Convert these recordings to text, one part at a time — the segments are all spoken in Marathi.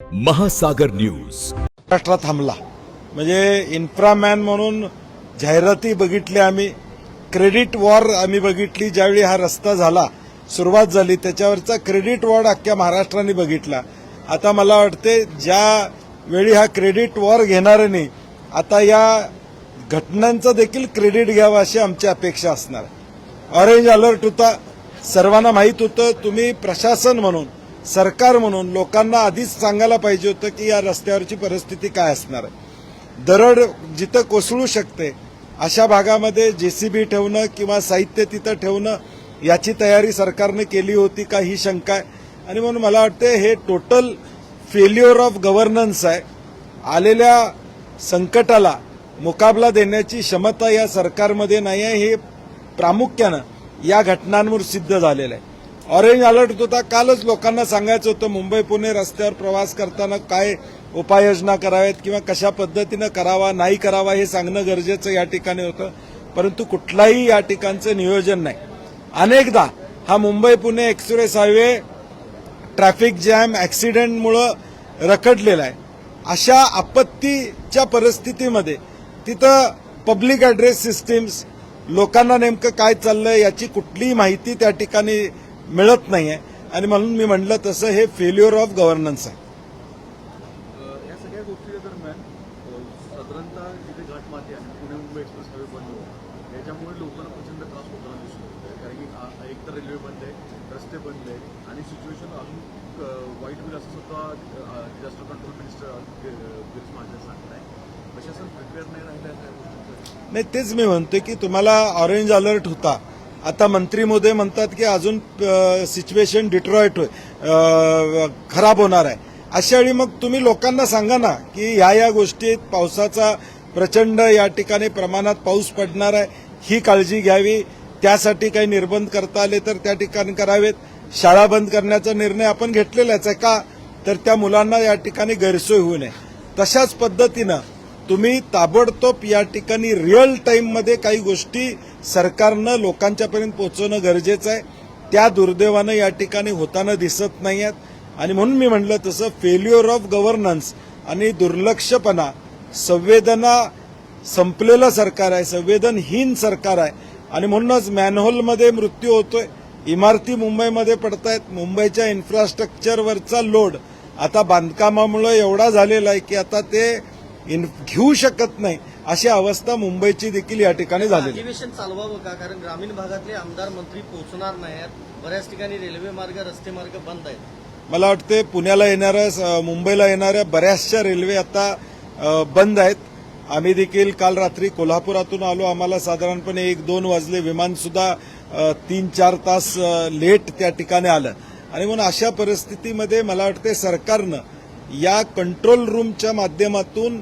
महासागर न्यूज महाराष्ट्रात हमला म्हणजे इन्फ्रामॅन म्हणून जाहिराती बघितल्या आम्ही, क्रेडिट वॉर आम्ही बघितली. ज्यावेळी हा रस्ता झाला, सुरुवात झाली, त्याच्यावरचा क्रेडिट वॉर अख्ख्या महाराष्ट्राने बघितला. आता मला वाटते ज्या वेळी हा क्रेडिट वॉर घेणाऱ्यांनी आता या घटनांचं देखील क्रेडिट घ्यावं अशी आमची अपेक्षा असणार. ऑरेंज अलर्ट होता, सर्वांना माहीत होतं. तुम्ही प्रशासन म्हणून, सरकार म्हणून लोकांना आधीच सांगायला पाहिजे होतं की या रस्त्यावरची परिस्थिती काय असणार आहे. दरड जिथं कोसळू शकते अशा भागामध्ये जेसीबी ठेवणं किंवा साहित्य तिथं ठेवणं याची तयारी सरकारने केली होती का ही शंका आहे. आणि म्हणून मला वाटतं हे टोटल फेल्युअर ऑफ गव्हर्नन्स आहे. आलेल्या संकटाला मुकाबला देण्याची क्षमता या सरकारमध्ये नाही आहे, हे प्रामुख्यानं या घटनांवर सिद्ध झालेलं आहे. ऑरेंज अलर्ट होता, कालच लोकांना सांगायचं होतं मुंबई पुणे रस्त्यावर प्रवास करताना काय उपाययोजना कराव्यात किंवा कशा पद्धतीनं करावा नाही करावा हे सांगणं गरजेचं या ठिकाणी होतं. परंतु कुठलाही या ठिकाणचं नियोजन नाही. अनेकदा हा Mumbai Pune express highway traffic jam ऍक्सिडेंटमुळं रखडलेला आहे. अशा आपत्तीच्या परिस्थितीमध्ये तिथं पब्लिक ऍड्रेस सिस्टीम्स, लोकांना नेमकं काय चाललंय याची कुठलीही माहिती त्या ठिकाणी मिळत नाहीये. आणि म्हणून मी म्हटलं तसं हे फेल्युअर ऑफ गव्हर्नन्स आहे. या सगळ्या गोष्टीच्या दरम्यान साधारणतः जिथे घाटमाती आहे, पुणे मुंबई एक्सप्रेस हायवे बंद होतो, याच्यामुळे लोकांना प्रचंड त्रास होताना दिसतो. कारण की एक तर रेल्वे बंद आहे, रस्ते बंद आहे आणि सिच्युएशन अजून वाईट होईल असं सुद्धा disaster control minister Girish Mahajan सांगत आहे. प्रशासन प्रिपेअर नाही राहिलं या गोष्टीचं. नाही, तेच मी म्हणतोय की तुम्हाला ऑरेंज अलर्ट होता, आता मंत्री महोदय म्हणतात की अजून सिच्युएशन डिट्रॉइट खराब होणार आहे. अशा वेळी मग तुम्ही लोकांना सांगा ना की ह्या गोष्टीत पावसाचा प्रचंड या ठिकाणी प्रमाणात पाऊस पडणार आहे, ही काळजी घ्यावी. त्यासाठी काही निर्बंध करता आले तर त्या ठिकाणी करावेत. शाळा बंद करण्याचा निर्णय आपण घेतलेलाच आहे का, तर त्या मुलांना या ठिकाणी गैरसोय होऊ नये. तशाच पद्धतीनं तुम्ही ताबडतोब या ठिकाणी रिअल टाईममध्ये काही गोष्टी सरकारनं लोकांच्यापर्यंत पोहोचवणं गरजेचं आहे. त्या दुर्दैवानं या ठिकाणी होताना दिसत नाही आहेत. आणि म्हणून मी म्हटलं तसं फेल्युअर ऑफ गव्हर्नन्स आणि दुर्लक्षपणा, संवेदना संपलेलं सरकार आहे, संवेदनहीन सरकार आहे. आणि म्हणूनच मॅनहोलमध्ये मृत्यू होतोय, इमारती मुंबईमध्ये पडतायत. मुंबईच्या इन्फ्रास्ट्रक्चरवरचा लोड आता बांधकामामुळे एवढा झालेला आहे की आता ते घेऊ शकत नाही अशी अवस्था मुंबईची देखील या ठिकाणी झाली. अधिवेशन चालवावं का? कारण ग्रामीण भागातले आमदार मंत्री पोहोचणार नाहीत. बऱ्याच ठिकाणी रेल्वे मार्ग, रस्ते मार्ग बंद आहेत. मला वाटते पुण्याला येणाऱ्या, मुंबईला येणाऱ्या बऱ्याचशा रेल्वे आता बंद आहेत. आम्ही देखील काल रात्री कोल्हापुरातून आलो, आम्हाला साधारणपणे 1-2 वाजले. विमान सुद्धा 3-4 तास लेट त्या ठिकाणी आलं. आणि म्हणून अशा परिस्थितीमध्ये मला वाटते सरकारनं या कंट्रोल रूमच्या माध्यमातून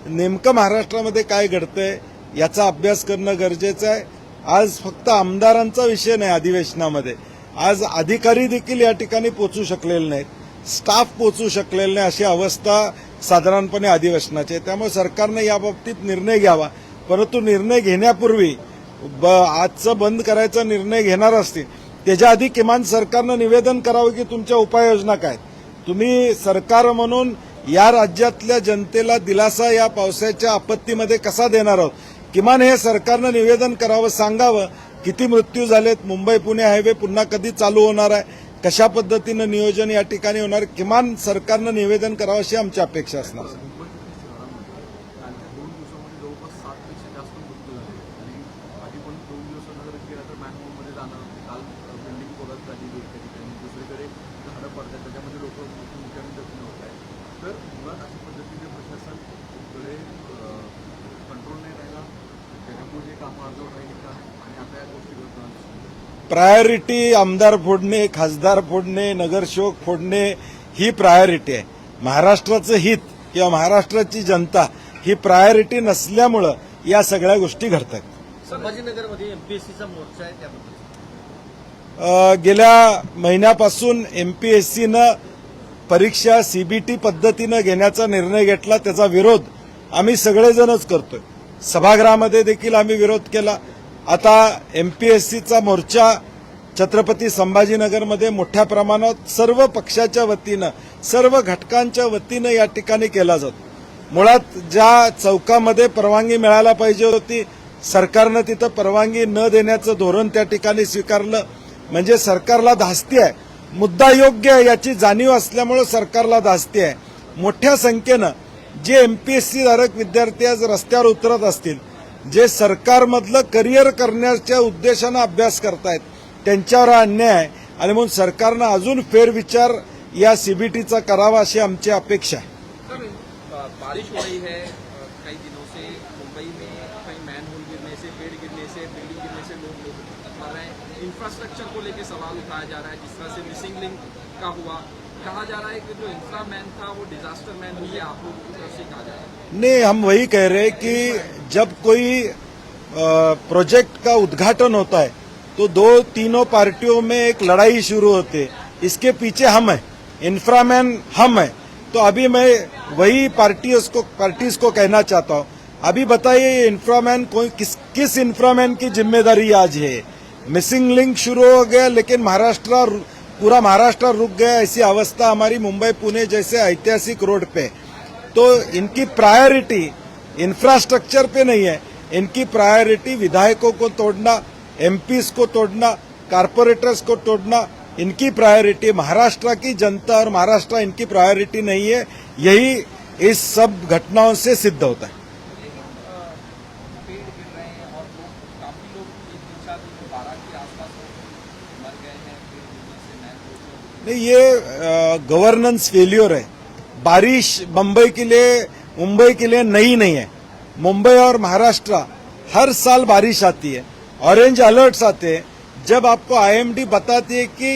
नेमकं महाराष्ट्रामध्ये काय घडतंय याचा अभ्यास करणं गरजेचं आहे. आज फक्त आमदारांचा विषय नाही अधिवेशनामध्ये, आज अधिकारी देखील या ठिकाणी पोहोचू शकलेले नाहीत, स्टाफ पोहोचू शकलेले नाही, अशी अवस्था साधारणपणे अधिवेशनाची आहे. त्यामुळे सरकारनं याबाबतीत निर्णय घ्यावा. परंतु निर्णय घेण्यापूर्वी आजचं बंद करायचा निर्णय घेणार असतील त्याच्या आधी किमान सरकारनं निवेदन करावं की तुमच्या उपाययोजना काय. तुम्ही सरकार म्हणून या राज्यातल्या जनतेला दिलासा या पावसाच्या आपत्तीमध्ये कसा देणार आहोत, किमान हे सरकारनं निवेदन करावं, सांगावं किती मृत्यू झालेत, मुंबई पुणे हायवे पुन्हा कधी चालू होणार आहे, कशा पद्धतीनं नियोजन या ठिकाणी होणार, किमान सरकारनं निवेदन करावं अशी आमची अपेक्षा असणार. मुंबई शहरामध्ये कालच्या 2 दिवसामध्ये जवळपास 7पेक्षा जास्त मृत्यू झाले आणि आधी पण 2 दिवसांना जर गेला तर मॅनहोलमध्ये जाणार होते. काल बिल्डिंग कोलॅप्स झालेली एका ठिकाणी, दुसरीकडे झाडं पडतात, त्याच्यामध्ये लोक मुख्यमंत्र्यांनी जखमी होत आहेत. तर मुळात अशा पद्धतीने प्रशासनकडे कंट्रोल नाही राहिला, त्याच्यामुळे जे कामं अर्धवट राहिली का आणि आता या गोष्टी घडताना प्रायोरिटी आमदार फोडणे, खासदार फोडणे, नगरसेवक फोडणे ही प्रायोरिटी आहे. महाराष्ट्राचं हित किंवा महाराष्ट्राची जनता ही प्रायोरिटी नसल्यामुळं या सगळ्या गोष्टी घडतात. संभाजीनगरमध्ये एमपीएससीचा मोर्चा आहे, त्याबद्दल गेल्या महिन्यापासून एमपीएससीनं परीक्षा सीबीटी पद्धतीनं घेण्याचा निर्णय घेतला. त्याचा विरोध आम्ही सगळेजणच करतोय. सभागृहामध्ये देखील आम्ही विरोध केला. आता एमपीएससीचा मोर्चा छत्रपती संभाजीनगरमध्ये मोठ्या प्रमाणात सर्व पक्षाच्या वतीनं सर्व घटकांच्या वतीनं या ठिकाणी केला जातो। मुळात ज्या चौकामध्ये परवानगी मिळायला पाहिजे होती सरकारनं तिथं परवानगी न देण्याचं धोरण त्या ठिकाणी स्वीकारलं, म्हणजे सरकारला धास्ती आहे। मुद्दा योग्य आहे याची जाणीव असल्यामुळे सरकारला धास्ती आहे। मोठ्या संख्येनं जे एमपीएससी धारक विद्यार्थी आज रस्त्यावर उतरत असतील, जे सरकारमधलं करिअर करण्याच्या उद्देशानं अभ्यास करतायत, त्यांच्यावर हा अन्याय आहे आणि म्हणून सरकारनं अजून फेरविचार या सीबीटीचा करावा अशी आमची अपेक्षा आहे। सर, बारिश हो रही है कई दिनों से मुंबई में, कहीं मैनहोल गिरने से, पेड़ गिरने से, बिल्डिंग गिरने से लोग मर रहे हैं। इंफ्रास्ट्रक्चर को लेकर सवाल उठाया जा रहा है, जिस तरह से मिसिंग लिंक का हुआ, कहा जा रहा है कि जो इंफ्रा मैन था वो डिजास्टर मैन हो गया, आप लोगों की तरफ से कहा जा रहा है। नहीं, हम वही कह रहे हैं कि जब कोई प्रोजेक्ट का उद्घाटन होता है तो दो तीनों पार्टियों में एक लड़ाई शुरू होती है। इसके पीछे हम हैं, इंफ्रामैन हम हैं। तो अभी मैं वही पार्टीज को कहना चाहता हूं, अभी बताइए ये इंफ्रामैन किस इंफ्रामैन की जिम्मेदारी आज है? मिसिंग लिंक शुरू हो गया लेकिन पूरा महाराष्ट्र रुक गया, ऐसी अवस्था हमारी मुंबई पुणे जैसे ऐतिहासिक रोड पे। तो इनकी प्रायोरिटी इंफ्रास्ट्रक्चर पे नहीं है, इनकी प्रायोरिटी विधायकों को तोड़ना, एमपीज को तोड़ना, कारपोरेटर्स को तोड़ना, इनकी प्रायोरिटी महाराष्ट्र की जनता और महाराष्ट्र इनकी प्रायोरिटी नहीं है। यही इस सब घटनाओं से सिद्ध होता है। पेड़ गिर रहे हैं और काफी लोग 3-4 दिन 12 के आसपास मर गए हैं पेड़ गिरने से, मैनहोल से। नहीं, ये गवर्नेंस फेल्योर है। बारिश मुंबई के लिए नई नहीं है। मुंबई और महाराष्ट्र हर साल बारिश आती है, ऑरेंज अलर्ट्स आते हैं। जब आपको आईएमडी बताती है कि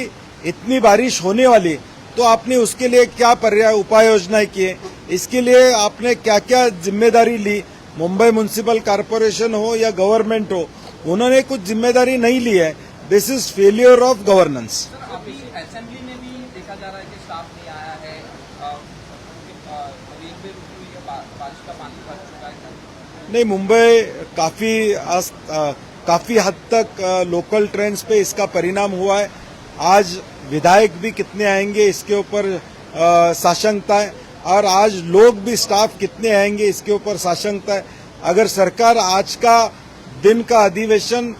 इतनी बारिश होने वाली, तो आपने उसके लिए क्या पर्याय उपाय योजनाएं किए, इसके लिए आपने क्या क्या जिम्मेदारी ली? मुंबई म्युनिसिपल कॉर्पोरेशन हो या गवर्नमेंट हो, उन्होंने कुछ जिम्मेदारी नहीं ली है। This is failure of governance. Sir, अभी असेंबली में भी देखा जा रहा है कि स्टाफ नहीं आया है, रेलवे रुकी हुई है, बारिश का पानी भर चुका है। नहीं, मुंबई काफी हद तक लोकल ट्रेन्स पे इसका परिणाम हुआ है। आज विधायक भी कितने आएंगे इसके ऊपर साशंकता है, और आज लोग भी स्टाफ कितने आएंगे इसके ऊपर साशंकता है। अगर सरकार आज का दिन का अधिवेशन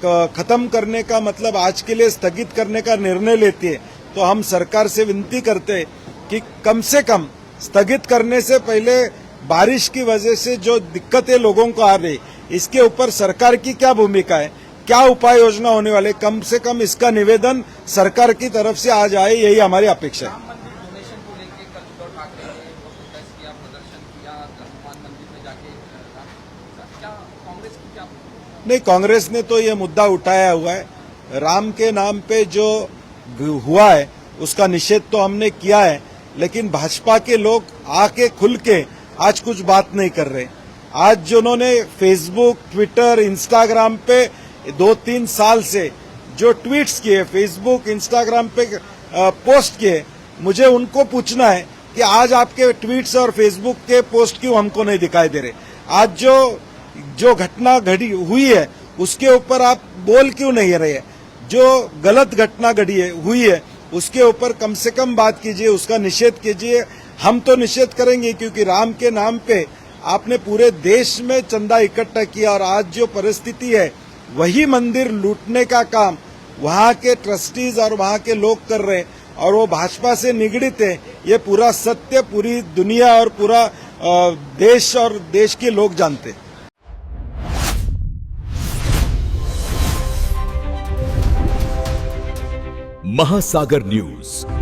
खत्म करने का मतलब आज के लिए स्थगित करने का निर्णय लेती है, तो हम सरकार से विनती करते हैं कि कम से कम स्थगित करने से पहले बारिश की वजह से जो दिक्कतें लोगों को आ रही, इसके ऊपर सरकार की क्या भूमिका है, क्या उपाय योजना होने वाले, कम से कम इसका निवेदन सरकार की तरफ से आ जाए, यही हमारी अपेक्षा है। राम मंदिर डोनेशन को लेकर कल उद्धव ठाकरे ने प्रोटेस्ट किया, प्रदर्शन किया, हनुमान मंदिर में जाके, क्या कांग्रेस की क्या? नहीं, कांग्रेस ने तो ये मुद्दा उठाया हुआ है। राम के नाम पे जो हुआ है उसका निषेध तो हमने किया है, लेकिन भाजपा के लोग आके खुल के आज कुछ बात नहीं कर रहे। आज जो उन्होंने फेसबुक, ट्विटर, इंस्टाग्राम पे 2-3 साल से जो ट्वीट्स किए, फेसबुक, इंस्टाग्राम पे पोस्ट किए, मुझे उनको पूछना है कि आज आपके ट्वीट्स और फेसबुक के पोस्ट क्यों हमको नहीं दिखाई दे रहे? आज जो घटना घड़ी हुई है उसके ऊपर आप बोल क्यों नहीं रहे? जो गलत घटना हुई है उसके ऊपर कम से कम बात कीजिए, उसका निषेध कीजिए। हम तो निषेध करेंगे क्योंकि राम के नाम पे आपने पूरे देश में चंदा इकट्ठा किया, और आज जो परिस्थिति है वही मंदिर लूटने का काम वहां के ट्रस्टीज और वहां के लोग कर रहे हैं, और वो भाजपा से निगड़ित है। ये पूरा सत्य पूरी दुनिया और पूरा देश और देश के लोग जानते हैं। महासागर न्यूज।